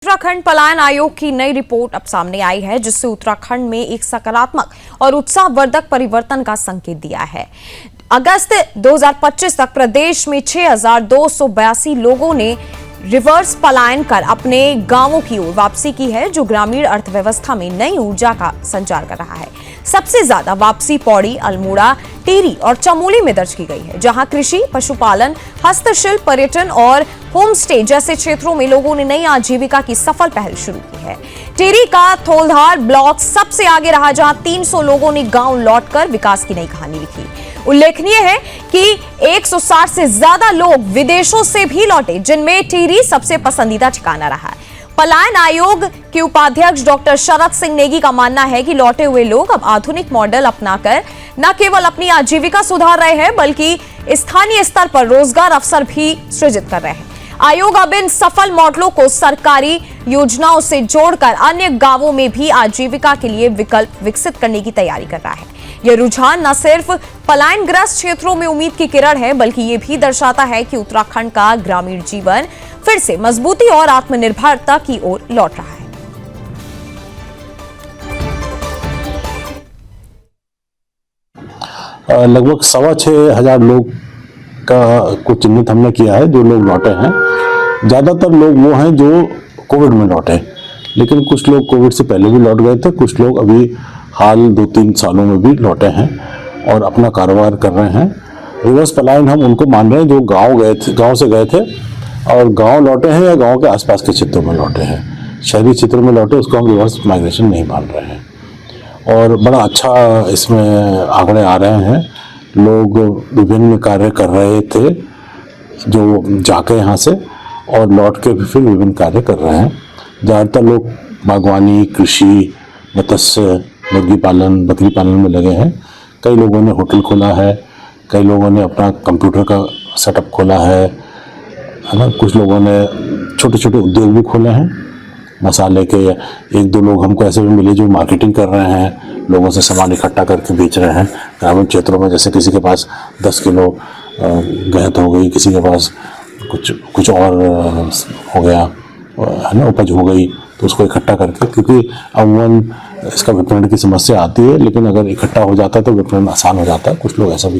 उत्तराखंड पलायन आयोग की नई रिपोर्ट अब सामने आई है, जिससे उत्तराखंड में एक सकारात्मक और उत्साहवर्धक परिवर्तन का संकेत दिया है। अगस्त 2025 तक प्रदेश में 6,282 लोगों ने रिवर्स पलायन कर अपने गांवों की ओर वापसी की है, जो ग्रामीण अर्थव्यवस्था में नई ऊर्जा का संचार कर रहा है। सबसे ज्यादा वापसी पौड़ी, अल्मोड़ा, टिहरी और चमोली में दर्ज की गई है, जहां कृषि, पशुपालन, हस्तशिल्प, पर्यटन और होम स्टे जैसे क्षेत्रों में लोगों ने नई आजीविका की सफल पहल शुरू की है। टिहरी का थोलधार ब्लॉक सबसे आगे रहा, जहां 300 लोगों ने गांव लौटकर विकास की नई कहानी लिखी। उल्लेखनीय है कि 160 से ज्यादा लोग विदेशों से भी लौटे, जिनमें टिहरी सबसे पसंदीदा ठिकाना रहा है। पलायन आयोग के उपाध्यक्ष डॉक्टर शरद सिंह नेगी का मानना है कि लौटे हुए लोग अब आधुनिक मॉडल अपनाकर न केवल अपनी आजीविका सुधार रहे हैं, बल्कि स्थानीय स्तर पर रोजगार अवसर भी सृजित कर रहे हैं। आयोग अब इन सफल मॉडलों को सरकारी योजनाओं से जोड़कर अन्य गांवों में भी आजीविका के लिए विकल्प विकसित करने की तैयारी कर रहा है। यह रुझान न सिर्फ पलायनग्रस्त क्षेत्रों में उम्मीद की किरण है, बल्कि ये भी दर्शाता है कि उत्तराखंड का ग्रामीण जीवन फिर से मजबूती और आत्मनिर्भरता की ओर लौट रहा है। लगभग 6,500 लोग को चिन्हित हमने किया है, जो लोग लौटे हैं। ज़्यादातर लोग वो हैं जो कोविड में लौटे, लेकिन कुछ लोग कोविड से पहले भी लौट गए थे, कुछ लोग अभी हाल 2-3 सालों में भी लौटे हैं और अपना कारोबार कर रहे हैं। रिवर्स पलायन हम उनको मान रहे हैं जो गांव से गए थे और गांव लौटे हैं या गांव के आसपास के क्षेत्रों में लौटे हैं। शहरी क्षेत्रों में लौटे उसको हम रिवर्स माइग्रेशन नहीं मान रहे हैं और बड़ा अच्छा इसमें आंकड़े आ रहे हैं। लोग विभिन्न कार्य कर रहे थे जो जाके यहाँ से, और लौट के भी फिर विभिन्न कार्य कर रहे हैं। ज़्यादातर लोग बागवानी, कृषि, मत्स्य, मुर्गी पालन, बकरी पालन में लगे हैं। कई लोगों ने होटल खोला है, कई लोगों ने अपना कंप्यूटर का सेटअप खोला है ना। कुछ लोगों ने छोटे छोटे उद्योग भी खोले हैं। मसाले के 1-2 लोग हमको ऐसे भी मिले जो मार्केटिंग कर रहे हैं, लोगों से सामान इकट्ठा करके बेच रहे हैं ग्रामीण क्षेत्रों में। जैसे किसी के पास 10 किलो गेहूं हो गई, किसी के पास कुछ और हो गया है ना, उपज हो गई, तो उसको इकट्ठा करके, क्योंकि अमूमन इसका विपणन की समस्या आती है, लेकिन अगर इकट्ठा हो जाता है तो विपणन आसान हो जाता है। कुछ लोग ऐसा भी